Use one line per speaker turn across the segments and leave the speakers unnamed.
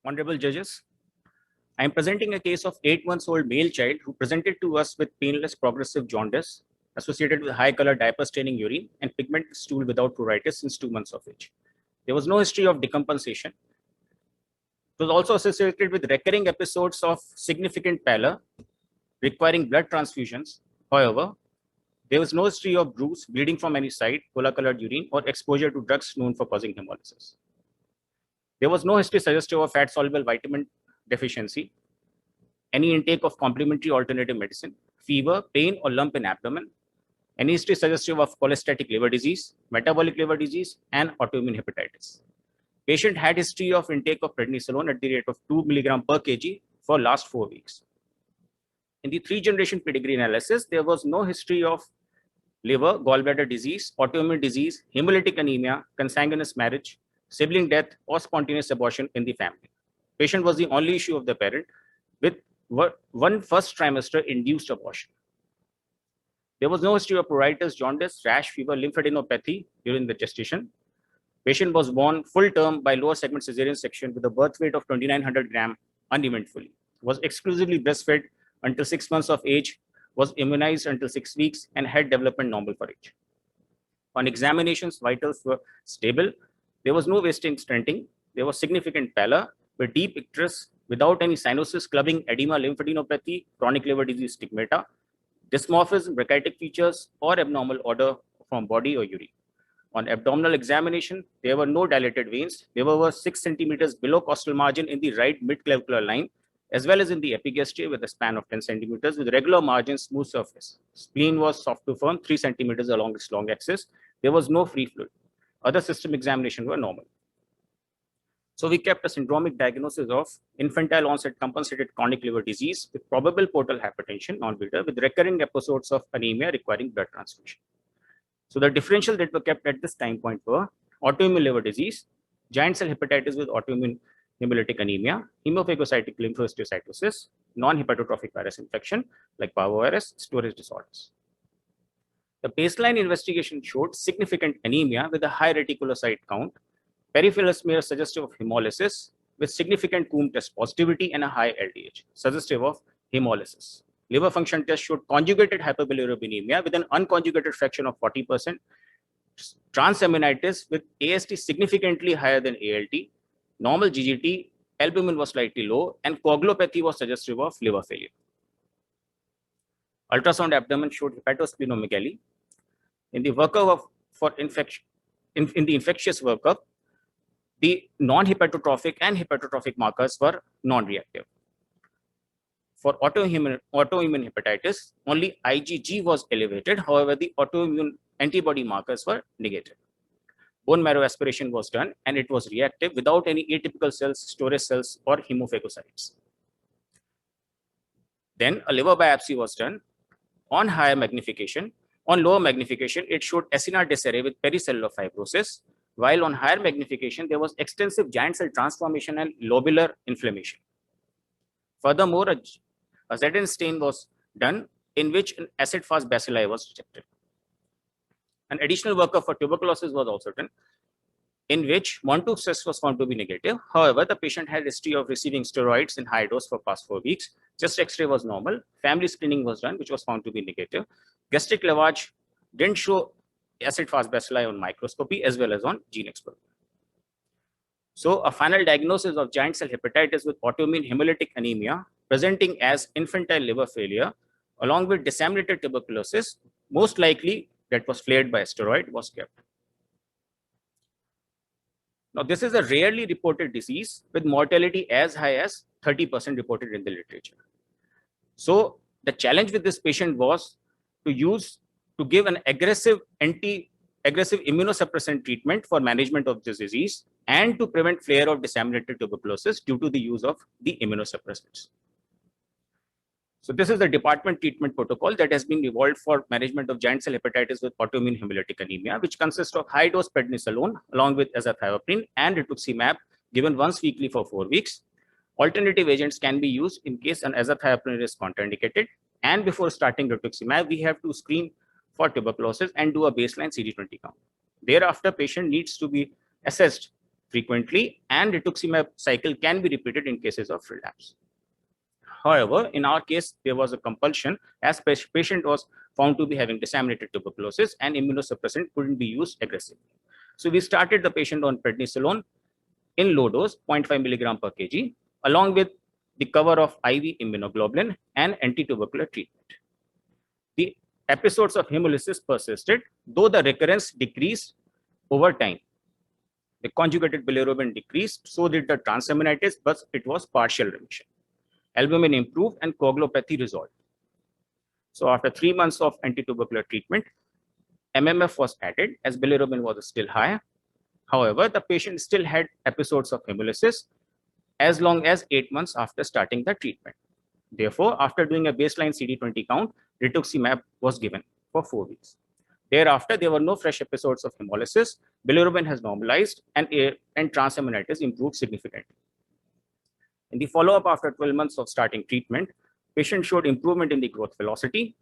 Honorable judges, I am presenting a case of 8 months-old male child who presented to us with painless progressive jaundice associated with high color diaper staining urine and pigmented stool without pruritus since 2 months of age. There was no history of decompensation. It was also associated with recurring episodes of significant pallor requiring blood transfusions. However, there was no history of bruise, bleeding from any side, cola-colored urine, or exposure to drugs known for causing hemolysis. There was no history suggestive of fat-soluble vitamin deficiency, any intake of complementary alternative medicine, fever, pain, or lump in abdomen, any history suggestive of cholestatic liver disease, metabolic liver disease, and autoimmune hepatitis. Patient had history of intake of prednisolone at the rate of 2 mg per kg for last 4 weeks. In the 3-generation pedigree analysis, there was no history of liver, gallbladder disease, autoimmune disease, hemolytic anemia, consanguineous marriage, sibling death, or spontaneous abortion in the family. Patient was the only issue of the parent with one first trimester induced abortion. There was no history of pruritus, jaundice, rash, fever, lymphadenopathy during the gestation. Patient was born full term by lower segment cesarean section with a birth weight of 2900 gram uneventfully. Was exclusively breastfed until 6 months of age, was immunized until 6 weeks, and had development normal for age. On examinations, vitals were stable. There was no wasting stenting. There was significant pallor with deep icterus without any cyanosis, clubbing, edema, lymphadenopathy, chronic liver disease stigmata, dysmorphism, rachitic features, or abnormal odor from body or urine. On abdominal examination, there were no dilated veins. There were 6 centimeters below costal margin in the right mid-clavicular line, as well as in the epigastria with a span of 10 centimeters with regular margin, smooth surface. Spleen was soft to firm, 3 centimeters along its long axis. There was no free fluid. Other system examination were normal. So we kept a syndromic diagnosis of infantile onset compensated chronic liver disease with probable portal hypertension, non-beta, with recurring episodes of anemia requiring blood transfusion. So the differential that were kept at this time point were autoimmune liver disease, giant cell hepatitis with autoimmune hemolytic anemia, hemophagocytic lymphohistiocytosis, non-hepatotrophic virus infection like parvovirus, storage disorders. The baseline investigation showed significant anemia with a high reticulocyte count, peripheral smear suggestive of hemolysis with significant Coombs test positivity and a high LDH, suggestive of hemolysis. Liver function test showed conjugated hyperbilirubinemia with an unconjugated fraction of 40%, transaminitis with AST significantly higher than ALT, normal GGT, albumin was slightly low, and coagulopathy was suggestive of liver failure. Ultrasound abdomen showed hepatosplenomegaly. In the workup for infection, in the infectious workup, the non-hepatotrophic and hepatotrophic markers were non-reactive. For autoimmune hepatitis, only IgG was elevated. However, the autoimmune antibody markers were negative. Bone marrow aspiration was done, and it was reactive without any atypical cells, storage cells, or hemophagocytes. Then a liver biopsy was done on higher magnification. On lower magnification, it showed acinar disarray with pericellular fibrosis, while on higher magnification, there was extensive giant cell transformation and lobular inflammation. Furthermore, a ZN stain was done in which an acid-fast bacilli was detected. An additional workup for tuberculosis was also done, in which Montauk test was found to be negative. However, the patient had history of receiving steroids in high dose for past 4 weeks. Chest X-ray was normal. Family screening was done, which was found to be negative. Gastric lavage didn't show acid-fast bacilli on microscopy as well as on gene experiment. So a final diagnosis of giant cell hepatitis with autoimmune hemolytic anemia presenting as infantile liver failure along with disseminated tuberculosis, most likely that was flared by a steroid, was kept. Now, this is a rarely reported disease with mortality as high as 30% reported in the literature. So the challenge with this patient was to give an aggressive immunosuppressant treatment for management of this disease and to prevent flare of disseminated tuberculosis due to the use of the immunosuppressants. So this is the department treatment protocol that has been evolved for management of giant cell hepatitis with autoimmune hemolytic anemia, which consists of high dose prednisolone along with azathioprine and rituximab given once weekly for 4 weeks. Alternative agents can be used in case an azathioprine is contraindicated. And before starting rituximab, we have to screen for tuberculosis and do a baseline CD20 count. Thereafter, patient needs to be assessed frequently, and rituximab cycle can be repeated in cases of relapse. However, in our case, there was a compulsion as patient was found to be having disseminated tuberculosis and immunosuppressant couldn't be used aggressively. So we started the patient on prednisolone in low dose, 0.5 milligram per kg, along with the cover of IV immunoglobulin and anti-tubercular treatment. The episodes of hemolysis persisted, though the recurrence decreased over time. The conjugated bilirubin decreased, so did the transaminitis, but it was partial remission. Albumin improved and coagulopathy resolved. So after 3 months of anti-tubercular treatment, MMF was added as bilirubin was still high. However, the patient still had episodes of hemolysis as long as 8 months after starting the treatment. Therefore, after doing a baseline CD20 count, rituximab was given for 4 weeks. Thereafter, there were no fresh episodes of hemolysis, bilirubin has normalized, and transaminitis improved significantly. In the follow-up after 12 months of starting treatment, patient showed improvement in the growth velocity.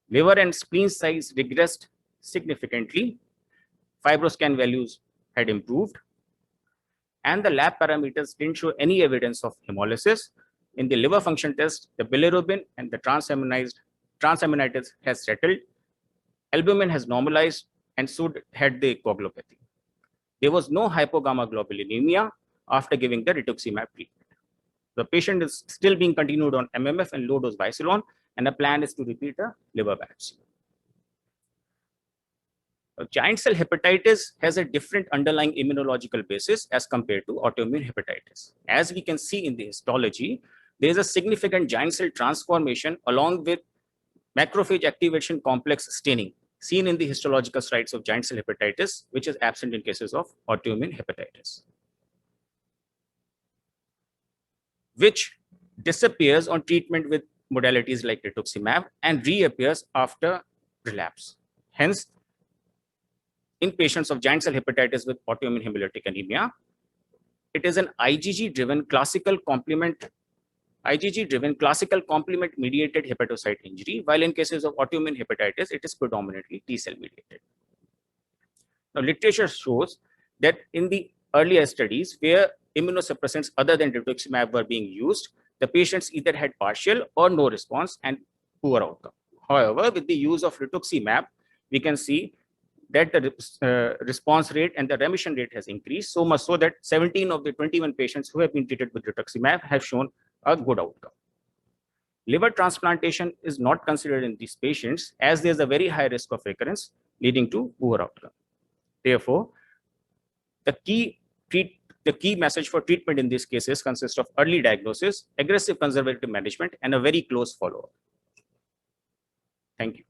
Liver and spleen size regressed significantly. Fibroscan values had improved. And the lab parameters didn't show any evidence of hemolysis. In the liver function test, the bilirubin and the transaminitis has settled. Albumin has normalized, and so had the coagulopathy. There was no hypogammaglobulinemia after giving the rituximab treatment. The patient is still being continued on MMF and low-dose bisolone, and the plan is to repeat a liver biopsy. Giant cell hepatitis has a different underlying immunological basis as compared to autoimmune hepatitis. As we can see in the histology, there is a significant giant cell transformation along with macrophage activation complex staining seen in the histological slides of giant cell hepatitis, which is absent in cases of autoimmune hepatitis, which disappears on treatment with modalities like rituximab and reappears after relapse. Hence, in patients of giant cell hepatitis with autoimmune hemolytic anemia, it is an IgG-driven classical complement mediated hepatocyte injury, while in cases of autoimmune hepatitis, it is predominantly T-cell mediated. Now, literature shows that in the earlier studies where immunosuppressants other than rituximab were being used, the patients either had partial or no response and poor outcome. However, with the use of rituximab, we can see that the response rate and the remission rate has increased, so much so that 17 of the 21 patients who have been treated with rituximab have shown a good outcome. Liver transplantation is not considered in these patients as there is a very high risk of recurrence leading to poor outcome. Therefore, the key message for treatment in these cases consists of early diagnosis, aggressive conservative management, and a very close follow-up. Thank you.